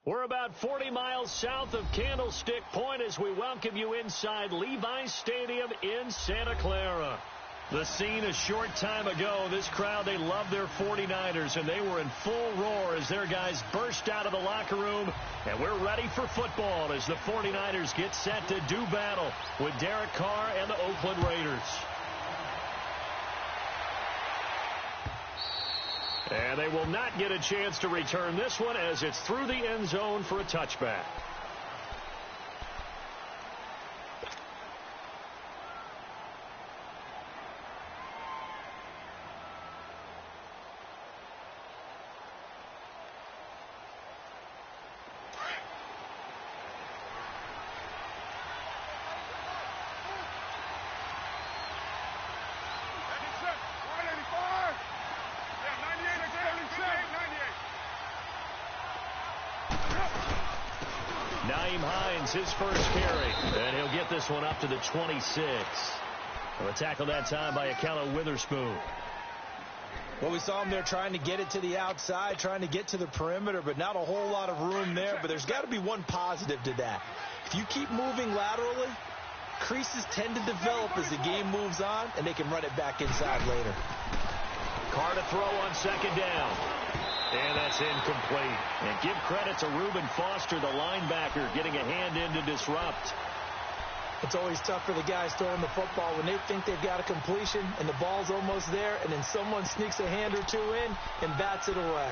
We're about 40 miles south of Candlestick Point as we welcome you inside Levi's Stadium in Santa Clara. The scene a short time ago, this crowd, they love their 49ers, and they were in full roar as their guys burst out of the locker room. And we're ready for football as the 49ers get set to do battle with Derek Carr and the Oakland Raiders. And they will not get a chance to return this one as it's through the end zone for a touchback. His first carry, and he'll get this one up to the 26. A tackle that time by Akello Witherspoon. Well, we saw him there trying to get it to the outside, trying to get to the perimeter, but not a whole lot of room there. But there's got to be one positive to that. If you keep moving laterally, creases tend to develop as the game moves on, and they can run it back inside later. Carr to throw on second down. And that's incomplete. And give credit to Reuben Foster, the linebacker, getting a hand in to disrupt. It's always tough for the guys throwing the football when they think they've got a completion and the ball's almost there, and then someone sneaks a hand or two in and bats it away.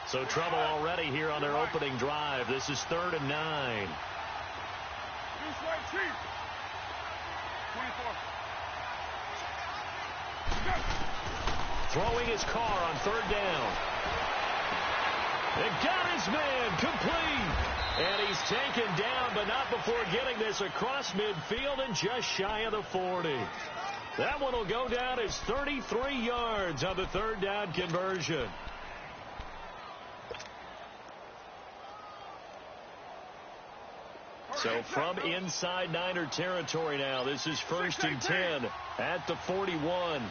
So trouble already here on their opening drive. This is 3rd and 9. Throwing his Carr on 3rd down. They got his man complete. And he's taken down, but not before getting this across midfield and just shy of the 40. That one will go down as 33 yards on the 3rd down conversion. So from inside Niner territory now, this is 1st and 10 at the 41.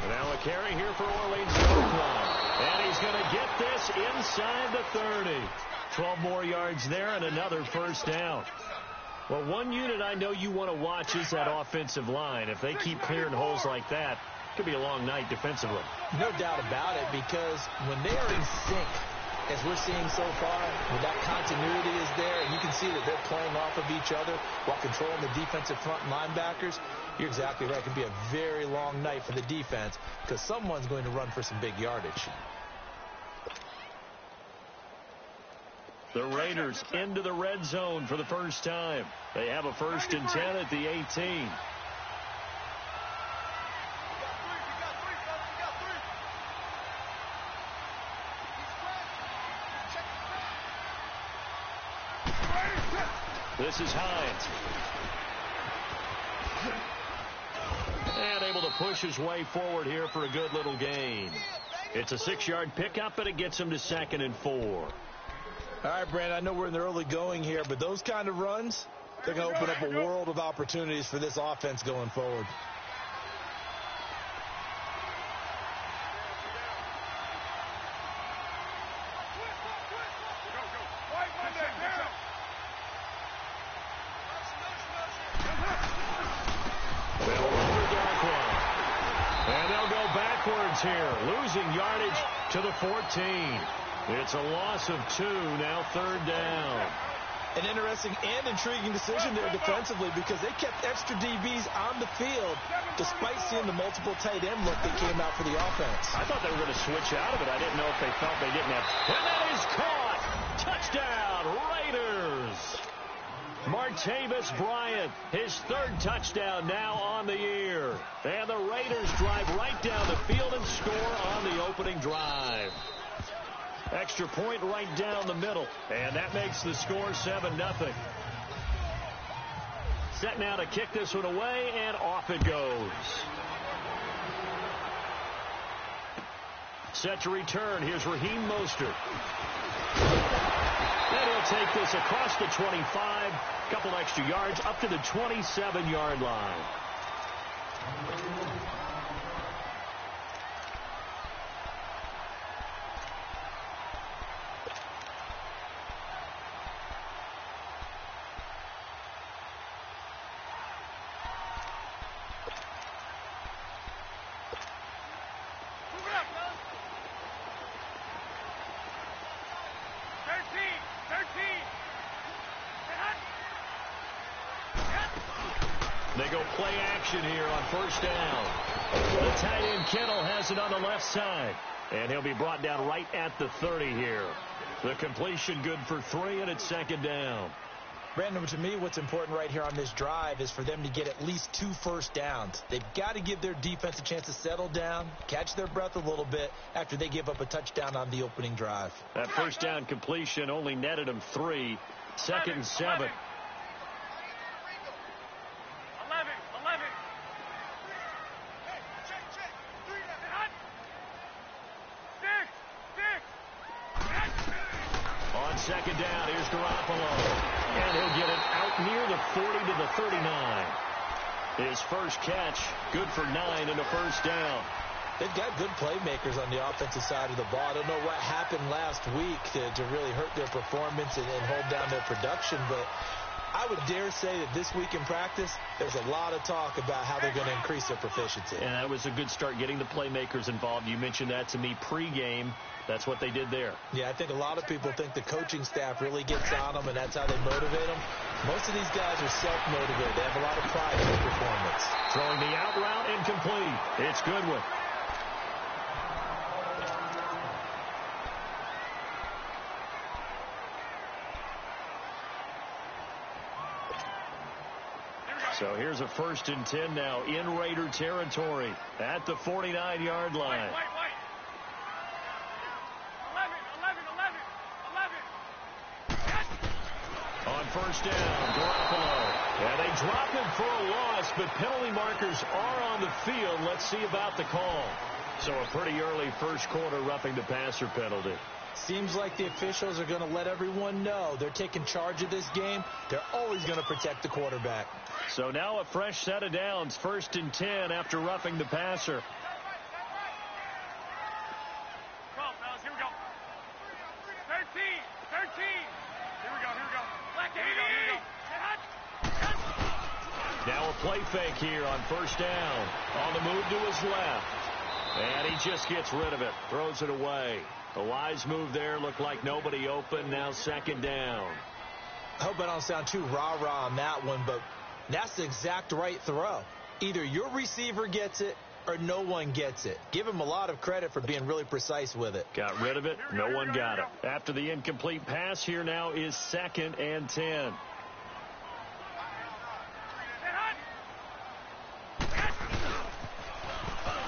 Now a carry here for Orleans. And he's going to get this inside the 30. 12 more yards there and another 1st down. Well, one unit I know you want to watch is that offensive line. If they keep clearing holes like that, it could be a long night defensively. No doubt about it, because when they are in sync, as we're seeing so far, when that continuity is there, and you can see that they're playing off of each other while controlling the defensive front linebackers, you're exactly right. It can be a very long night for the defense because someone's going to run for some big yardage. The Raiders into the red zone for the first time. They have a 1st and 10 at the 18. This is Hines. And able to push his way forward here for a good little gain. It's a 6-yard pickup, and it gets him to 2nd and 4. All right, Brandon, I know we're in the early going here, but those kind of runs, they're going to open up a world of opportunities for this offense going forward. Here, losing yardage to the 14. It's a loss of 2, now 3rd down. An interesting and intriguing decision there defensively because they kept extra DBs on the field despite seeing the multiple tight end look that came out for the offense. I thought they were going to switch out of it. I didn't know if they felt they didn't have. And that is caught. Touchdown, Raiders. Martavis Bryant, his 3rd touchdown now on the year. And the Raiders drive right down the field and score on the opening drive. Extra point right down the middle. And that makes the score 7-0. Set now to kick this one away, and off it goes. Set to return. Here's Raheem Mostert. And he'll take this across the 25, a couple extra yards, up to the 27-yard line. They go play action here on first down. The tight end Kittle has it on the left side. And he'll be brought down right at the 30 here. The completion good for 3, and it's second down. Brandon, to me, what's important right here on this drive is for them to get at least 2 first downs. They've got to give their defense a chance to settle down, catch their breath a little bit after they give up a touchdown on the opening drive. That first down completion only netted them 3. Second and 7. 11. On second down, here's Garoppolo. And he'll get it out near the 40 to the 39. His first catch, good for 9 and a first down. They've got good playmakers on the offensive side of the ball. I don't know what happened last week to really hurt their performance and hold down their production, but I would dare say that this week in practice, there's a lot of talk about how they're going to increase their proficiency. And that was a good start, getting the playmakers involved. You mentioned that to me pregame. That's what they did there. Yeah, I think a lot of people think the coaching staff really gets on them, and that's how they motivate them. Most of these guys are self-motivated. They have a lot of pride in their performance. Throwing the out route, incomplete. It's Goodwin. So here's a 1st and 10 now in Raider territory at the 49-yard line. Wait. 11. On first down, Garoppolo. Yeah, they drop him for a loss, but penalty markers are on the field. Let's see about the call. So a pretty early first quarter roughing the passer penalty. Seems like the officials are going to let everyone know they're taking charge of this game. They're always going to protect the quarterback. So now a fresh set of downs, 1st and 10 after roughing the passer. 12, fellas, here we go. 13. Here we go. Here we go. Now a play fake here on first down. On the move to his left. And he just gets rid of it. Throws it away. A wise move there. Looked like nobody open. Now second down. I hope I don't sound too rah-rah on that one, but that's the exact right throw. Either your receiver gets it or no one gets it. Give him a lot of credit for being really precise with it. Got rid of it. No one got it. After the incomplete pass, here now is 2nd and 10.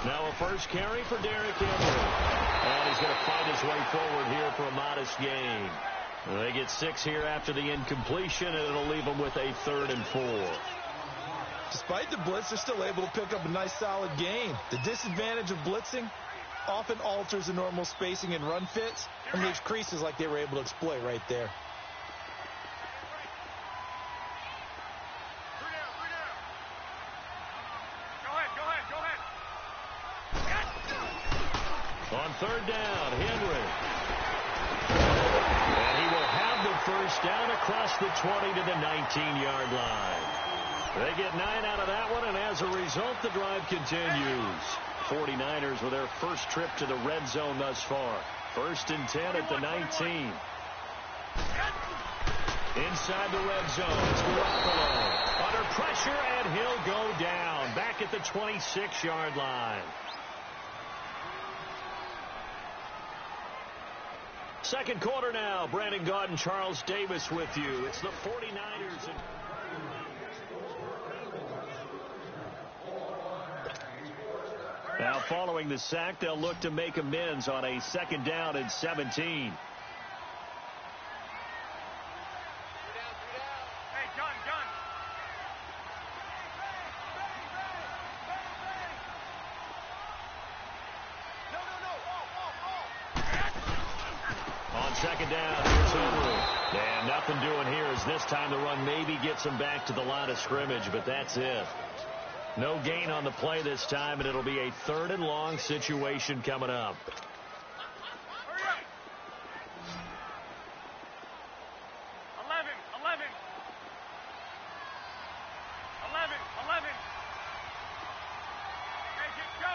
Now a first carry for Derrick Henry. And he's going to fight his way forward here for a modest gain. They get 6 here after the incompletion, and it'll leave them with a 3rd and 4. Despite the blitz, they're still able to pick up a nice, solid gain. The disadvantage of blitzing often alters the normal spacing and run fits and leaves creases like they were able to exploit right there. On 3rd down, Henry. And he will have the first down across the 20 to the 19-yard line. They get 9 out of that one, and as a result, the drive continues. 49ers with their first trip to the red zone thus far. 1st and 10 at the 19. Inside the red zone, it's Garoppolo. Under pressure, and he'll go down. Back at the 26-yard line. Second quarter now. Brandon Gaud and Charles Davis with you. It's the 49ers. Now following the sack, they'll look to make amends on a 2nd down and 17. On 2nd down, here's Henry. And nothing doing here as this time the run maybe gets him back to the line of scrimmage, but that's it. No gain on the play this time, and it'll be a 3rd and long situation coming up. Hurry up. 11. Okay, go.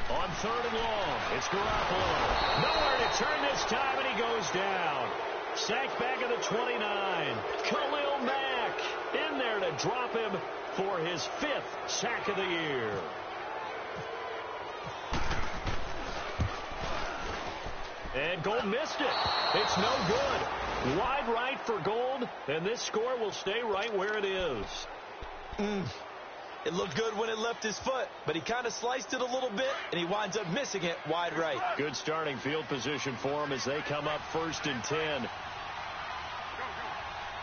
On 3rd and long, it's Garoppolo. Nowhere to turn this time, and he goes down. Sacked back at the 29. Khalil Mack in there to drop him for his 5th sack of the year. And Gold missed it. It's no good. Wide right for Gold, and this score will stay right where it is. It looked good when it left his foot, but he kind of sliced it a little bit, and he winds up missing it wide right. Good starting field position for him as they come up 1st and 10. Go.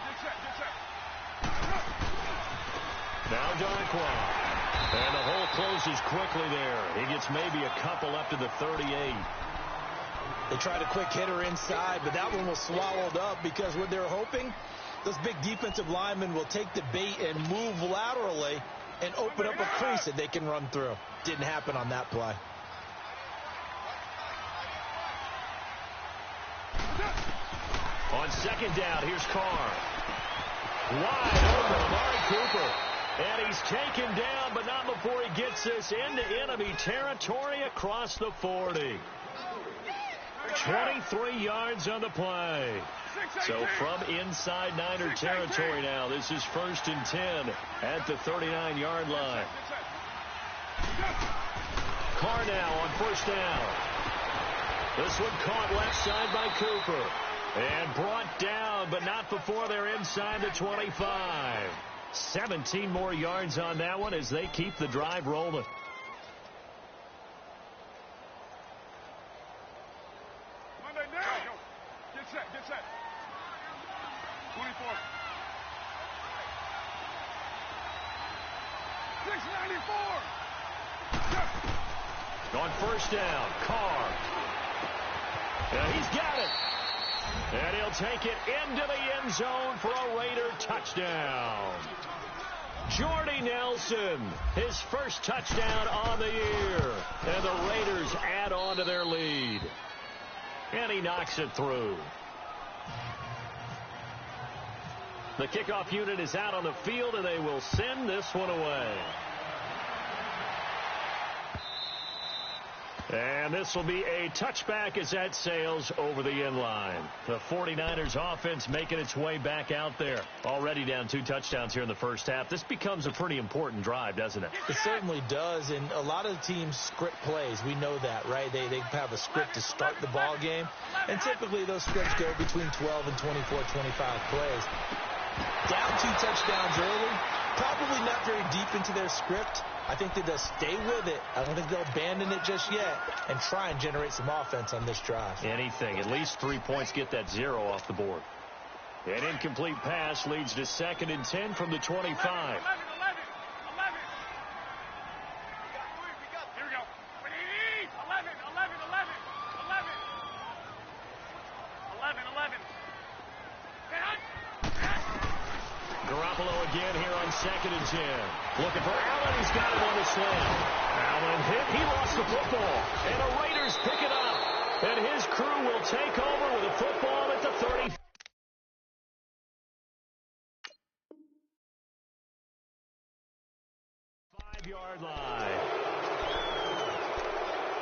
Get set. Now Darkwa. And the hole closes quickly there. He gets maybe a couple up to the 38. They tried a quick hitter inside, but that one was swallowed up because what they're hoping, those big defensive linemen will take the bait and move laterally and open up a crease that they can run through. Didn't happen on that play. On 2nd down, here's Carr. Wide open, Amari Cooper. And he's taken down, but not before he gets this into enemy territory across the 40. 23 yards on the play. So from inside Niner territory now, this is 1st and 10 at the 39-yard line. Carr now on 1st down. This one caught left side by Cooper. And brought down, but not before they're inside the 25. 17 more yards on that one as they keep the drive rolling. Get set. 24. 694. On 1st down, Carr. Yeah, he's got it. And he'll take it into the end zone for a Raider touchdown. Jordy Nelson, his 1st touchdown on the year. And the Raiders add on to their lead. And he knocks it through. The kickoff unit is out on the field, and they will send this one away. And this will be a touchback as that sails over the end line. The 49ers offense making its way back out there. Already down 2 touchdowns here in the first half. This becomes a pretty important drive, doesn't it? It certainly does, and a lot of teams script plays. We know that, right? They have a script to start the ball game, and typically those scripts go between 12 and 24, 25 plays. Down 2 touchdowns early, probably not very deep into their script. I think that they'll stay with it. I don't think they'll abandon it just yet and try and generate some offense on this drive. Anything. At least 3 points, get that 0 off the board. An incomplete pass leads to 2nd and 10 from the 25. 11. Here we go. 11. Garoppolo again here on 2nd and 10. Looking for Allen. He's got him on the slam. Allen hit. He lost the football. And the Raiders pick it up. And his crew will take over with a football at the 30. 5-yard line.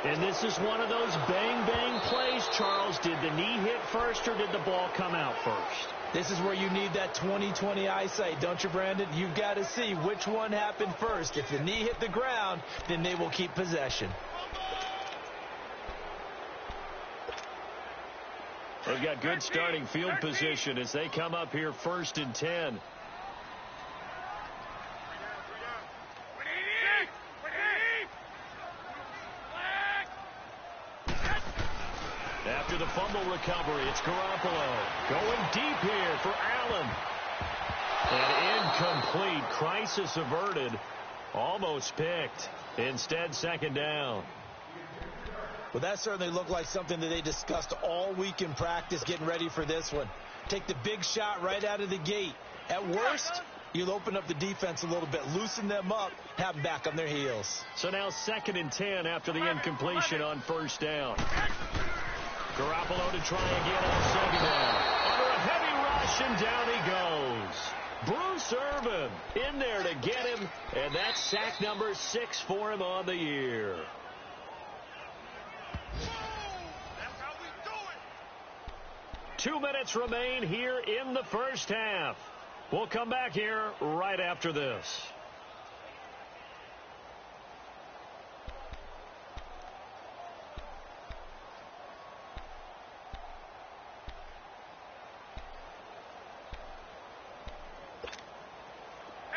And this is one of those bang-bang plays, Charles. Did the knee hit first or did the ball come out first? This is where you need that 20/20 eyesight, don't you, Brandon? You've got to see which one happened first. If the knee hit the ground, then they will keep possession. They've got good starting field position as they come up here 1st and 10. After the fumble recovery, it's Garoppolo going deep here for Allen. And incomplete. Crisis averted. Almost picked. Instead, second down. Well, that certainly looked like something that they discussed all week in practice getting ready for this one. Take the big shot right out of the gate. At worst, you'll open up the defense a little bit, loosen them up, have them back on their heels. So now 2nd and 10 after the incompletion on first down. Garoppolo to try again on second down. Under a heavy rush, and down he goes. Bruce Irvin in there to get him, and that's sack number 6 for him on the year. That's how we do it. 2 minutes remain here in the first half. We'll come back here right after this.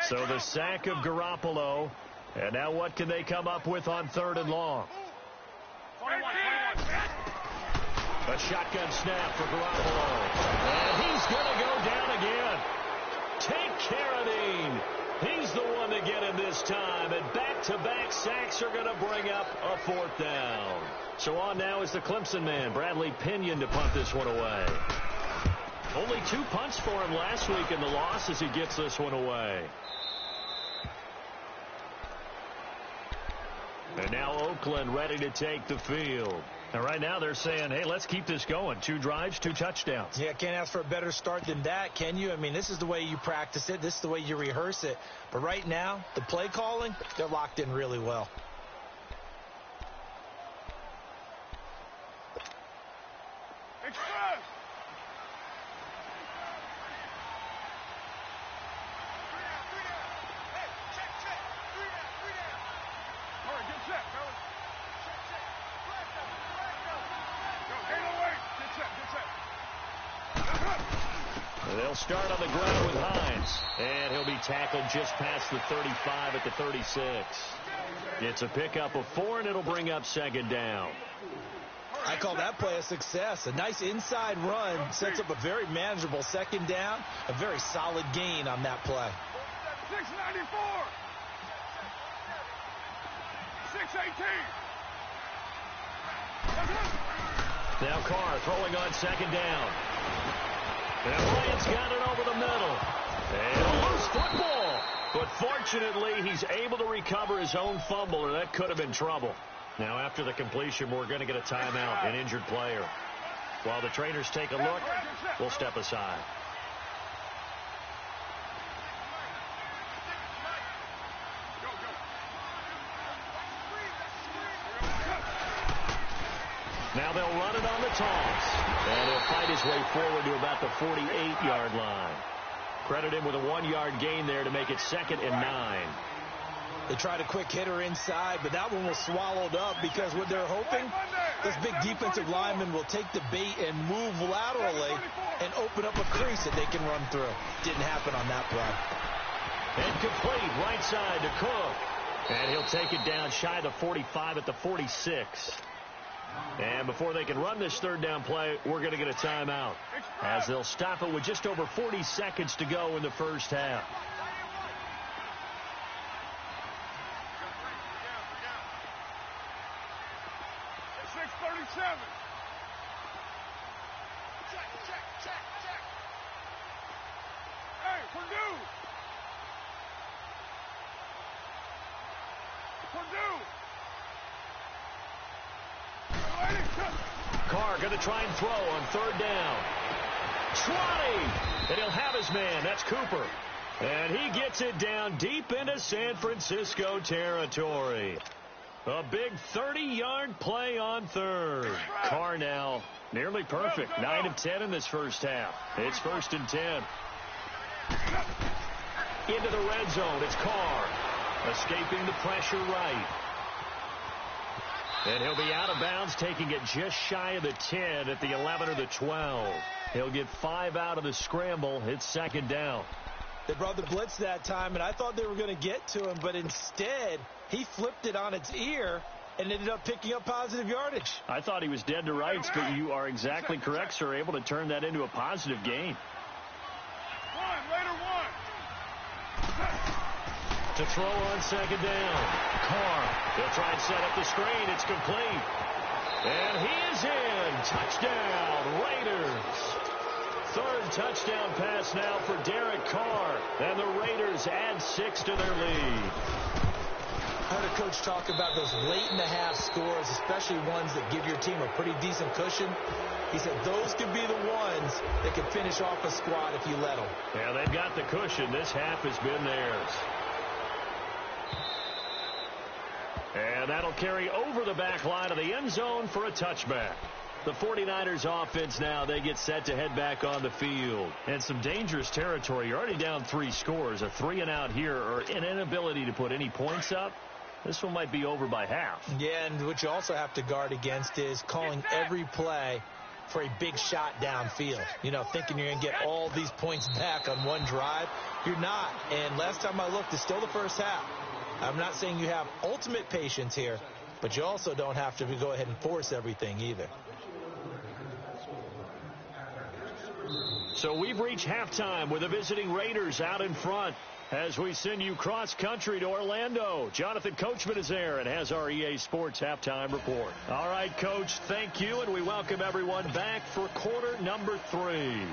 So the sack of Garoppolo. And now what can they come up with on 3rd and long? 21. A shotgun snap for Garoppolo. And he's going to go down again. Take Carradine. He's the one to get him this time. And back-to-back sacks are going to bring up a 4th down. So on now is the Clemson man, Bradley Pinion, to punt this one away. Only 2 punts for him last week in the loss as he gets this one away. And now Oakland ready to take the field. And right now they're saying, hey, let's keep this going. 2 drives, 2 touchdowns. Yeah, can't ask for a better start than that, can you? I mean, this is the way you practice it. This is the way you rehearse it. But right now, the play calling, they're locked in really well. Express. Hey, check. 3 down. All right, get set, fellas. Check. Flag go. Go, ain't no way. Get set. They'll start on the ground with Hines. And he'll be tackled just past the 35 at the 36. It's a pickup of 4, and it'll bring up 2nd down. I call that play a success. A nice inside run sets up a very manageable 2nd down. A very solid gain on that play. 694. 618. Now Carr throwing on 2nd down. And Bryant's got it over the middle. And a loose football. But fortunately, he's able to recover his own fumble, or that could have been trouble. Now, after the completion, we're going to get a timeout, an injured player. While the trainers take a look, we'll step aside. Now they'll run it on the toss. And he'll fight his way forward to about the 48-yard line. Credit him with a 1-yard gain there to make it 2nd and 9. They tried a quick hitter inside, but that one was swallowed up because what they're hoping, this big defensive lineman will take the bait and move laterally and open up a crease that they can run through. Didn't happen on that play. And complete right side to Cook. And he'll take it down shy of the 45 at the 46. And before they can run this 3rd down play, we're going to get a timeout, as they'll stop it with just over 40 seconds to go in the first half. Check. Hey, Purdue. Carr going to try and throw on 3rd down. 20. And he'll have his man. That's Cooper. And he gets it down deep into San Francisco territory. A big 30-yard play on 3rd. Carr now nearly perfect. 9 of 10 in this first half. It's 1st and 10. Into the red zone. It's Carr. Escaping the pressure right. And he'll be out of bounds, taking it just shy of the 10 at the 11 or the 12. He'll get 5 out of the scramble. It's 2nd down. They brought the blitz that time, and I thought they were going to get to him, but instead he flipped it on its ear and ended up picking up positive yardage. I thought he was dead to rights, but you are exactly correct, sir. Able to turn that into a positive gain. To throw on second down. Carr. They'll try and set up the screen. It's complete. And he is in. Touchdown, Raiders. Third touchdown pass now for Derek Carr. And the Raiders add 6 to their lead. I heard a coach talk about those late-in-the-half scores, especially ones that give your team a pretty decent cushion. He said those could be the ones that could finish off a squad if you let them. Yeah, they've got the cushion. This half has been theirs. And that'll carry over the back line of the end zone for a touchback. The 49ers offense now, they get set to head back on the field. And some dangerous territory. You're already down 3 scores. A 3-and-out here or an inability to put any points up. This one might be over by half. Yeah, and what you also have to guard against is calling every play for a big shot downfield. You know, thinking you're going to get all these points back on one drive. You're not. And last time I looked, it's still the first half. I'm not saying you have ultimate patience here, but you also don't have to go ahead and force everything either. So we've reached halftime with the visiting Raiders out in front. As we send you cross-country to Orlando, Jonathan Coachman is there and has our EA Sports halftime report. All right, Coach, thank you, and we welcome everyone back for quarter number 3.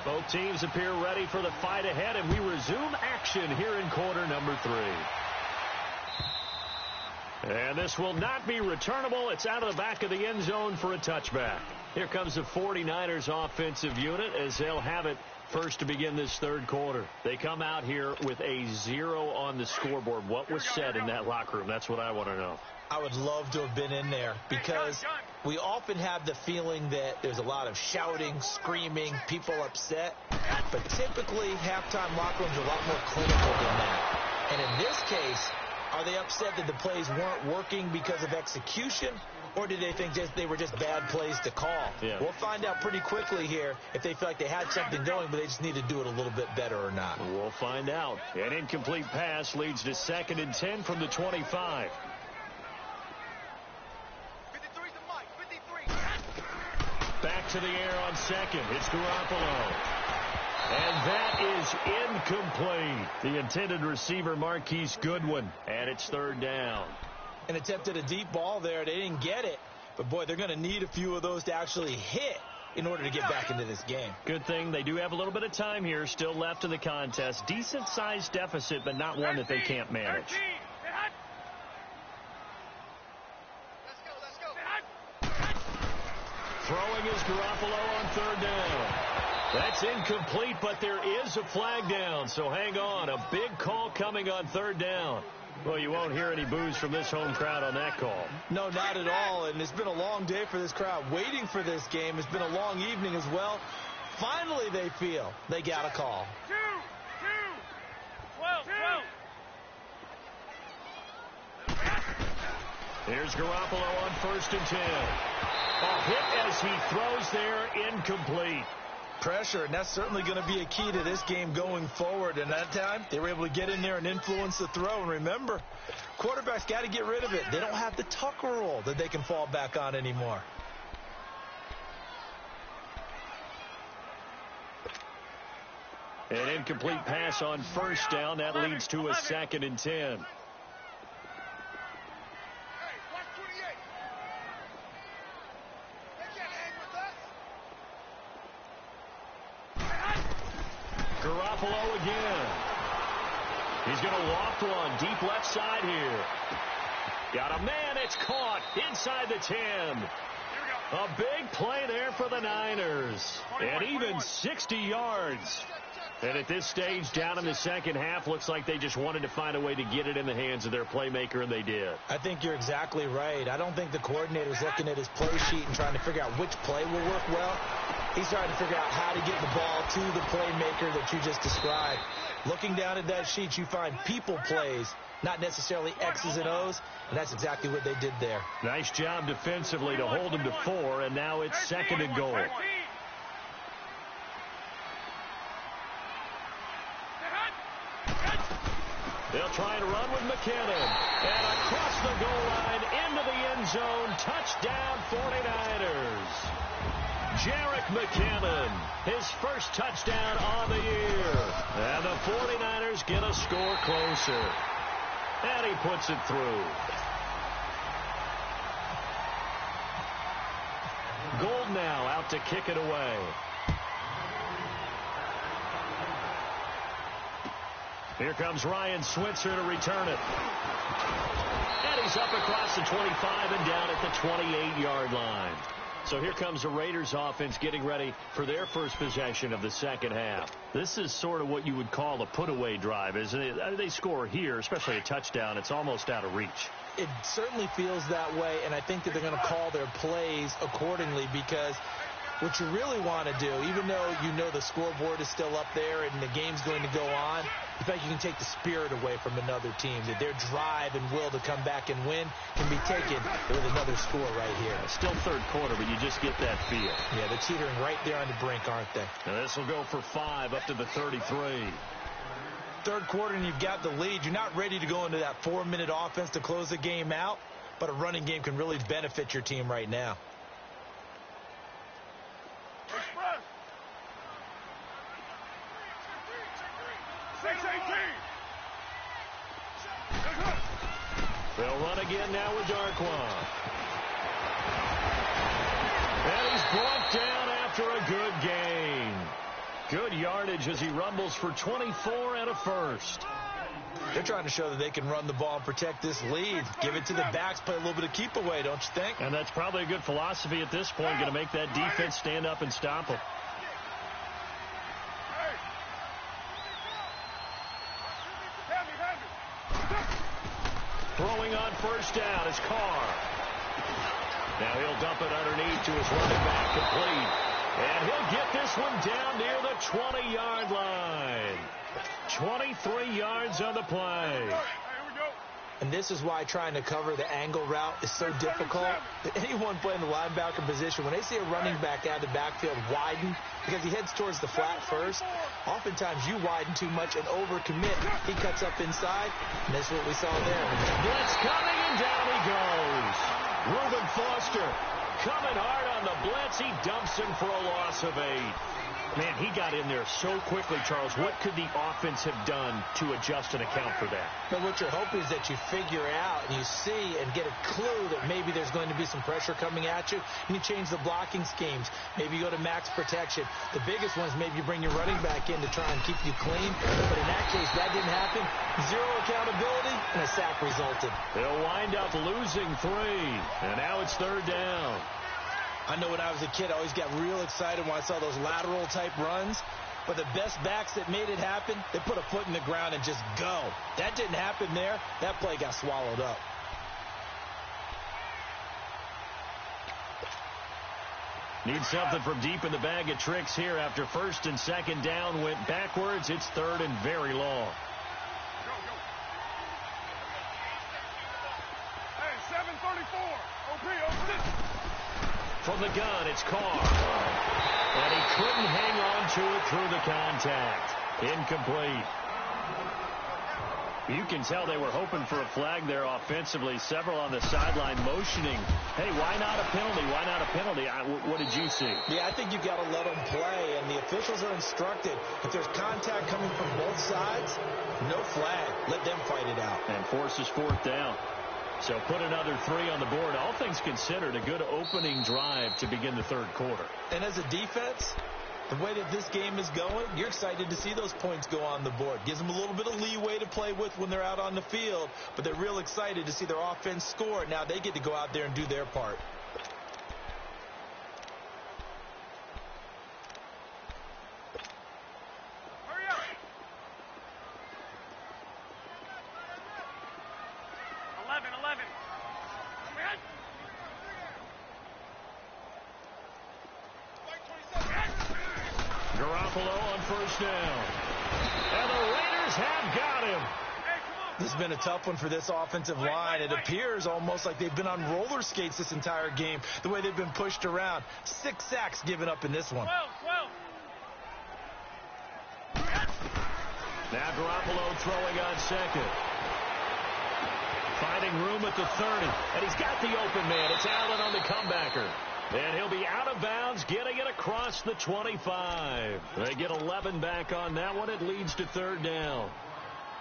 Both teams appear ready for the fight ahead, and we resume action here in quarter number 3. And this will not be returnable. It's out of the back of the end zone for a touchback. Here comes the 49ers offensive unit as they'll have it first to begin this third quarter. They come out here with a 0 on the scoreboard. What was said in that locker room? That's what I want to know. I would love to have been in there because we often have the feeling that there's a lot of shouting, screaming, people upset. But typically, halftime locker rooms are a lot more clinical than that. And in this case, are they upset that the plays weren't working because of execution? Or did they think they were just bad plays to call? Yeah. We'll find out pretty quickly here if they feel like they had something going, but they just need to do it a little bit better or not. We'll find out. An incomplete pass leads to 2nd and 10 from the 25. 53 to Mike. 53. Back to the air on second. It's Garoppolo. And that is incomplete. The intended receiver, Marquise Goodwin. And it's 3rd down. And attempted a deep ball there. They didn't get it. But, boy, they're going to need a few of those to actually hit in order to get back into this game. Good thing they do have a little bit of time here still left in the contest. Decent-sized deficit, but not one that they can't manage. Throwing is Garoppolo on 3rd down. That's incomplete, but there is a flag down, so hang on. A big call coming on 3rd down. Well, you won't hear any boos from this home crowd on that call. No, not at all, and it's been a long day for this crowd waiting for this game. It's been a long evening as well. Finally, they feel they got a call. 12. Here's Garoppolo on 1st and 10. A hit as he throws there, incomplete. Pressure, and that's certainly going to be a key to this game going forward. And that time, they were able to get in there and influence the throw. And remember, quarterbacks got to get rid of it. They don't have the Tucker rule that they can fall back on anymore. An incomplete pass on 1st down. That leads to a 2nd and 10. Garoppolo again. He's going to loft one deep left side here. Got a man. It's caught inside the 10. A big play there for the Niners. And even 60 yards. And at this stage, down in the second half, looks like they just wanted to find a way to get it in the hands of their playmaker, and they did. I think you're exactly right. I don't think the coordinator's looking at his play sheet and trying to figure out which play will work well. He's trying to figure out how to get the ball to the playmaker that you just described. Looking down at that sheet, you find people plays, not necessarily X's and O's, and that's exactly what they did there. Nice job defensively to hold them to 4, and now it's 2nd and goal. They'll try and run with McKinnon. And across the goal line into the end zone. Touchdown 49ers. Jerick McKinnon, his first touchdown on the year. And the 49ers get a score closer. And he puts it through. Gold now out to kick it away. Here comes Ryan Switzer to return it. And he's up across the 25 and down at the 28-yard line. So here comes the Raiders offense getting ready for their first possession of the second half. This is sort of what you would call a put-away drive, isn't it? They score here, especially a touchdown. It's almost out of reach. It certainly feels that way, and I think that they're going to call their plays accordingly, because what you really want to do, even though you know the scoreboard is still up there and the game's going to go on, in fact, you can take the spirit away from another team. That their drive and will to come back and win can be taken with another score right here. Still third quarter, but you just get that feel. Yeah, they're teetering right there on the brink, aren't they? Now this will go for 5 up to the 33. Third quarter and you've got the lead. You're not ready to go into that 4-minute offense to close the game out, but a running game can really benefit your team right now. Express. 6-18. They'll run again now with Darquan. And he's brought down after a good gain. Good yardage as he rumbles for 24 and a first. They're trying to show that they can run the ball and protect this lead. Give it to the backs, play a little bit of keep away, don't you think? And that's probably a good philosophy at this point, going to make that defense stand up and stop them. Throwing on first down is Carr. Now he'll dump it underneath to his running back, complete. And he'll get this one down near the 20-yard line. 23 yards on the play. And this is why trying to cover the angle route is so difficult. Anyone playing the linebacker position, when they see a running back out of the backfield widen, because he heads towards the flat first, oftentimes you widen too much and overcommit. He cuts up inside, and that's what we saw there. Blitz coming, and down he goes. Reuben Foster coming hard on the blitz. He dumps him for a loss of 8. Man, he got in there so quickly, Charles. What could the offense have done to adjust and account for that? But what you're hoping is that you figure out and you see and get a clue that maybe there's going to be some pressure coming at you, and you change the blocking schemes. Maybe you go to max protection. The biggest one is maybe you bring your running back in to try and keep you clean. But in that case, that didn't happen. 0 accountability, and a sack resulted. They'll wind up losing 3, and now it's third down. I know when I was a kid, I always got real excited when I saw those lateral-type runs. But the best backs that made it happen, they put a foot in the ground and just go. That didn't happen there. That play got swallowed up. Need something from deep in the bag of tricks here after first and second down went backwards. It's third and very long. Hey, 7:34. OP. From the gun, it's Carr. And he couldn't hang on to it through the contact. Incomplete. You can tell they were hoping for a flag there offensively. Several on the sideline motioning. Hey, why not a penalty? Why not a penalty? What did you see? Yeah, I think you've got to let them play. And the officials are instructed, if there's contact coming from both sides, no flag. Let them fight it out. And forces fourth down. So put another 3 on the board. All things considered, a good opening drive to begin the third quarter. And as a defense, the way that this game is going, you're excited to see those points go on the board. Gives them a little bit of leeway to play with when they're out on the field, but they're real excited to see their offense score. Now they get to go out there and do their part. Garoppolo on first down. And the Raiders have got him. This has been a tough one for this offensive line. It appears almost like they've been on roller skates this entire game, the way they've been pushed around. 6 sacks given up in this one. Now Garoppolo throwing on second. Finding room at the 30. And he's got the open man. It's Allen on the comebacker. And he'll be out of bounds, getting it across the 25. They get 11 back on that one. It leads to third down.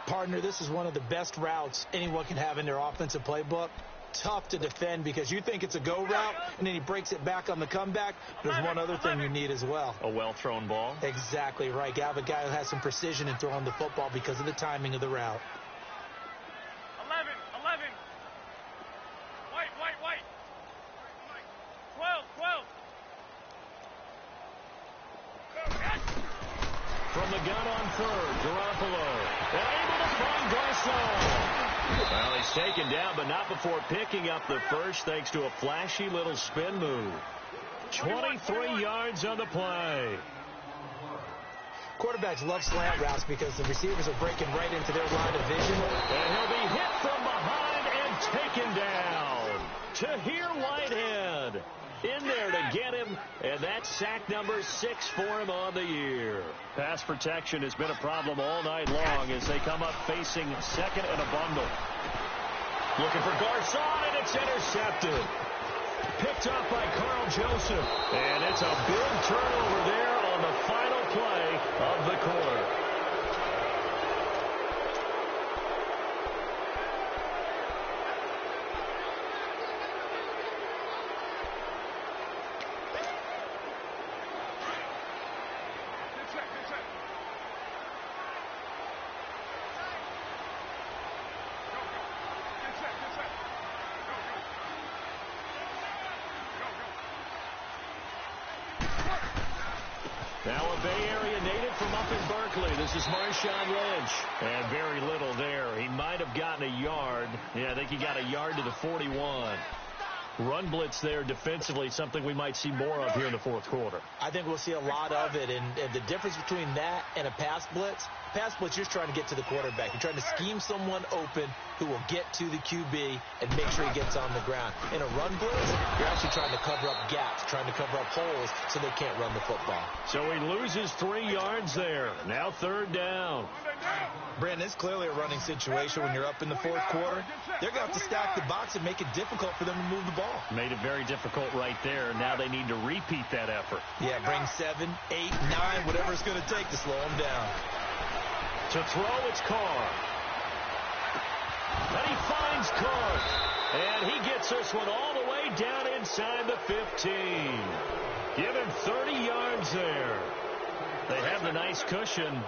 Partner, this is one of the best routes anyone can have in their offensive playbook. Tough to defend because you think it's a go route, and then he breaks it back on the comeback. There's one other thing you need as well. A well-thrown ball? Exactly right. You have a guy who has some precision in throwing the football because of the timing of the route. 11. White. 12. From the gun on third, Garoppolo. And able to find Garcon. Well, he's taken down, but not before picking up the first, thanks to a flashy little spin move. 23 yards on the play. Quarterbacks love slant routes because the receivers are breaking right into their line of vision. And he'll be hit from behind and taken down. Tahir Whitehead in there to get him, and that's sack number 6 for him on the year. Pass protection has been a problem all night long as they come up facing second and a bundle. Looking for Garcon, and it's intercepted. Picked up by Carl Joseph, and it's a big turnover there on the final play of the quarter. Now a Bay Area native from up in Berkeley. This is Marshawn Lynch. And very little there. He might have gotten a yard. Yeah, I think he got a yard to the 41. Run blitz there defensively, something we might see more of here in the fourth quarter. I think we'll see a lot of it, and the difference between that and a pass blitz, you're just trying to get to the quarterback. You're trying to scheme someone open who will get to the QB and make sure he gets on the ground. In a run blitz, you're actually trying to cover up gaps, trying to cover up holes so they can't run the football. So he loses 3 yards there. Now third down. Brandon, it's clearly a running situation when you're up in the fourth quarter. They're going to have to stack the box and make it difficult for them to move the ball. Made it very difficult right there. Now they need to repeat that effort. Yeah, bring 7, 8, 9, whatever it's going to take to slow them down. To throw, it's Carr. And he finds Carr. And he gets this one all the way down inside the 15. Give him 30 yards there. They have the nice cushion.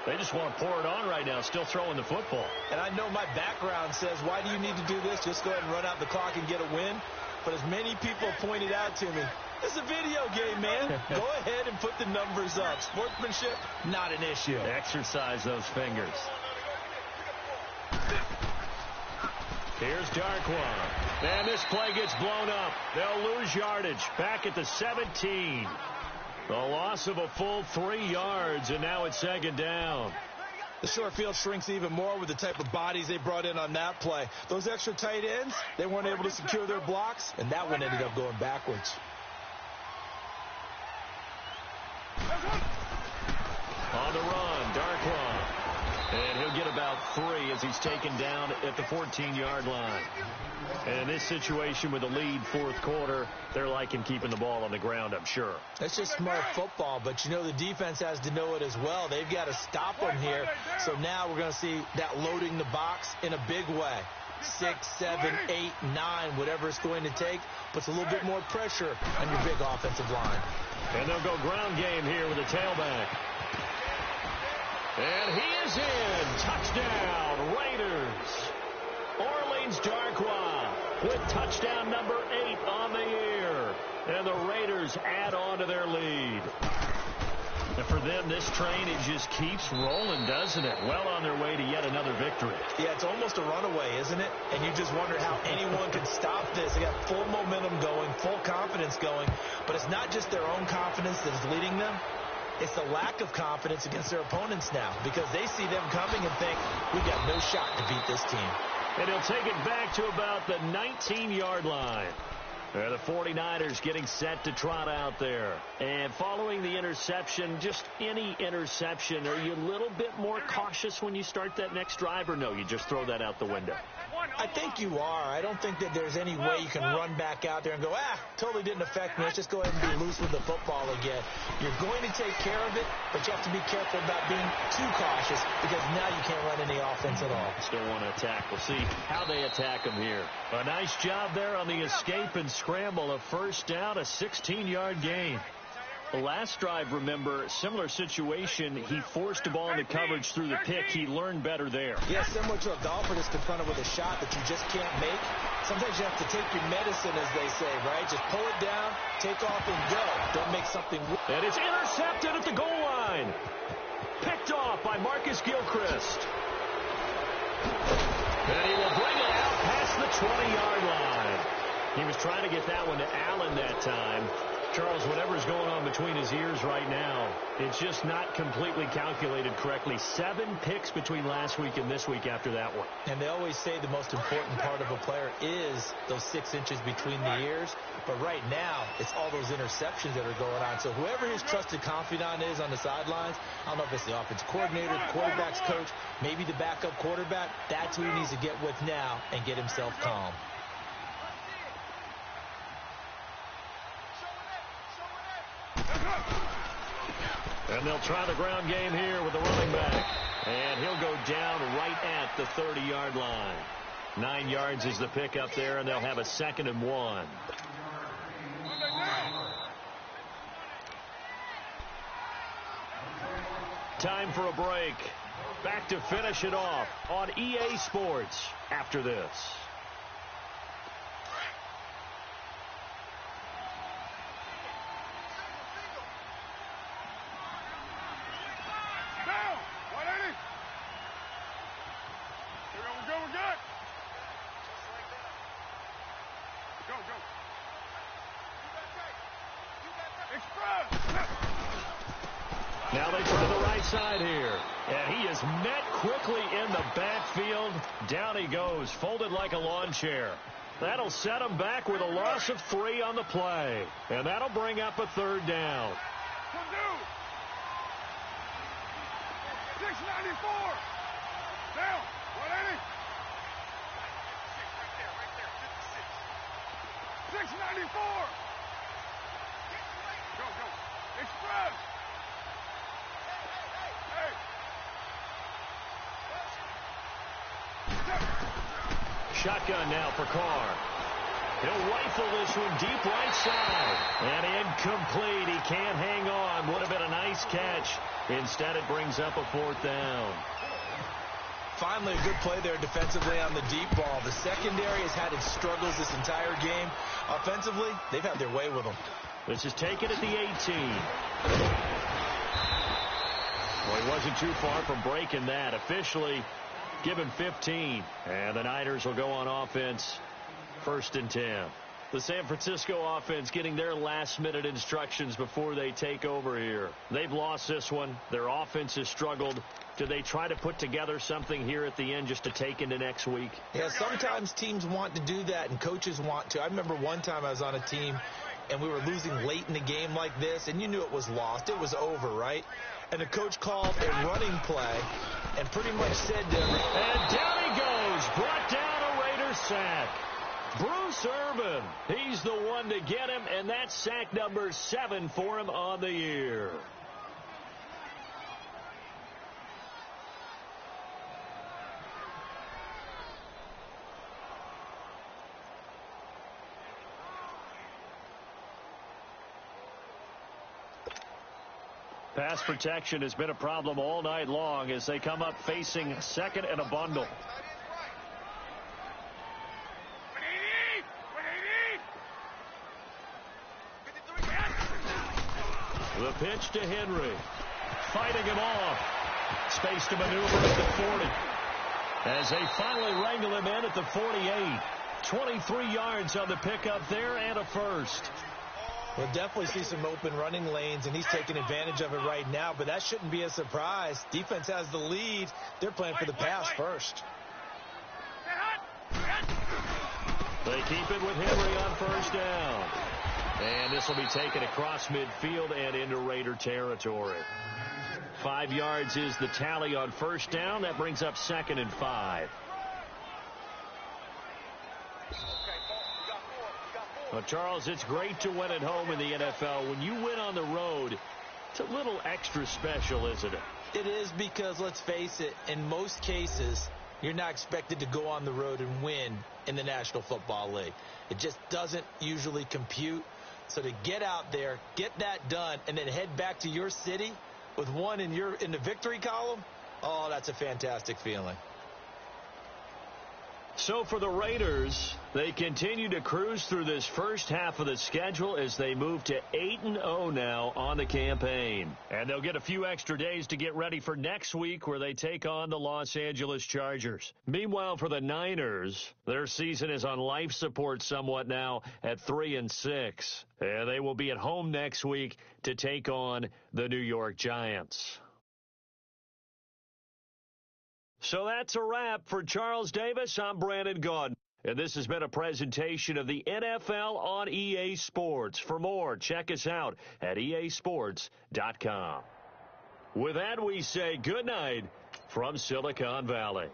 They just want to pour it on right now, still throwing the football. And I know my background says, why do you need to do this? Just go ahead and run out the clock and get a win. But as many people pointed out to me, it's a video game, man. Go ahead and put the numbers up. Sportsmanship, not an issue. Exercise those fingers. Here's Darkwa. And this play gets blown up. They'll lose yardage. Back at the 17. The loss of a full 3 yards, and now it's second down. The short field shrinks even more with the type of bodies they brought in on that play. Those extra tight ends, they weren't able to secure their blocks, and that one ended up going backwards. On the run, Darkwa. And he'll get about 3 as he's taken down at the 14-yard line. And in this situation with a lead fourth quarter, they're liking keeping the ball on the ground, I'm sure. That's just smart football, but you know the defense has to know it as well. They've got to stop them here. So now we're going to see that loading the box in a big way. 6, 7, 8, 9, whatever it's going to take, puts a little bit more pressure on your big offensive line. And they'll go ground game here with a tailback. And he is in. Touchdown, Raiders. Orleans Darkwa with touchdown number 8 on the year. And the Raiders add on to their lead. And for them, this train, it just keeps rolling, doesn't it? Well on their way to yet another victory. Yeah, it's almost a runaway, isn't it? And you just wonder how anyone can stop this. They got full momentum going, full confidence going. But it's not just their own confidence that is leading them. It's the lack of confidence against their opponents now because they see them coming and think, we got no shot to beat this team. And he'll take it back to about the 19-yard line. The 49ers getting set to trot out there. And following the interception, just any interception, are you a little bit more cautious when you start that next drive, or no, you just throw that out the window? I think you are. I don't think that there's any way you can run back out there and go, totally didn't affect me. Let's just go ahead and be loose with the football again. You're going to take care of it, but you have to be careful about being too cautious because now you can't run any offense at all. Still want to attack. We'll see how they attack them here. A nice job there on the escape and scramble. A first down, a 16-yard gain. The last drive, remember, similar situation. He forced the ball into coverage through the pick. He learned better there. Yeah, similar to a golfer that's confronted with a shot that you just can't make. Sometimes you have to take your medicine, as they say, right? Just pull it down, take off, and go. Don't make something. And it's intercepted at the goal line. Picked off by Marcus Gilchrist. And he will bring it out past the 20-yard line. He was trying to get that one to Allen that time. Charles, whatever's going on between his ears right now, it's just not completely calculated correctly. 7 picks between last week and this week after that one. And they always say the most important part of a player is those 6 inches between the ears. But right now, it's all those interceptions that are going on. So whoever his trusted confidant is on the sidelines, I don't know if it's the offensive coordinator, the quarterback's coach, maybe the backup quarterback, that's who he needs to get with now and get himself calm. And they'll try the ground game here with the running back. And he'll go down right at the 30-yard line. 9 yards is the pickup there, and they'll have a 2nd and 1. Time for a break. Back to finish it off on EA Sports after this. Now they try the right side here. And he is met quickly in the backfield. Down he goes, folded like a lawn chair. That'll set him back with a loss of 3 on the play. And that'll bring up a 3rd down. 694. Down. 180. 694. Go. Express. Shotgun now for Carr. He'll rifle this one deep right side. And incomplete. He can't hang on. Would have been a nice catch. Instead, it brings up a 4th down. Finally, a good play there defensively on the deep ball. The secondary has had its struggles this entire game. Offensively, they've had their way with them. This is taken at the 18. Well, he wasn't too far from breaking that. Officially, give him 15. And the Niners will go on offense. 1st and 10. The San Francisco offense getting their last-minute instructions before they take over here. They've lost this one. Their offense has struggled. Do they try to put together something here at the end just to take into next week? Yeah, sometimes teams want to do that and coaches want to. I remember one time I was on a team and we were losing late in the game like this, and you knew it was lost. It was over, right? And the coach called a running play and pretty much said to him, and down he goes, brought down a Raider sack. Bruce Irvin, he's the one to get him, and that's sack number 7 for him on the year. Pass protection has been a problem all night long as they come up facing 2nd and a bundle. The pitch to Henry. Fighting him off. Space to maneuver at the 40. As they finally wrangle him in at the 48. 23 yards on the pickup there and a 1st. We'll definitely see some open running lanes, and he's taking advantage of it right now, but that shouldn't be a surprise. Defense has the lead. They're playing for the pass first. They keep it with Henry on 1st down. And this will be taken across midfield and into Raider territory. 5 yards is the tally on first down. That brings up 2nd and 5. Well, Charles, it's great to win at home in the NFL. When you win on the road, it's a little extra special, isn't it? It is, because, let's face it, in most cases, you're not expected to go on the road and win in the National Football League. It just doesn't usually compute. So to get out there, get that done, and then head back to your city with one in the victory column, oh, that's a fantastic feeling. So for the Raiders, they continue to cruise through this first half of the schedule as they move to 8-0 now on the campaign. And they'll get a few extra days to get ready for next week, where they take on the Los Angeles Chargers. Meanwhile, for the Niners, their season is on life support somewhat now at 3-6. And they will be at home next week to take on the New York Giants. So that's a wrap. For Charles Davis, I'm Brandon Gaudin. And this has been a presentation of the NFL on EA Sports. For more, check us out at easports.com. With that, we say good night from Silicon Valley.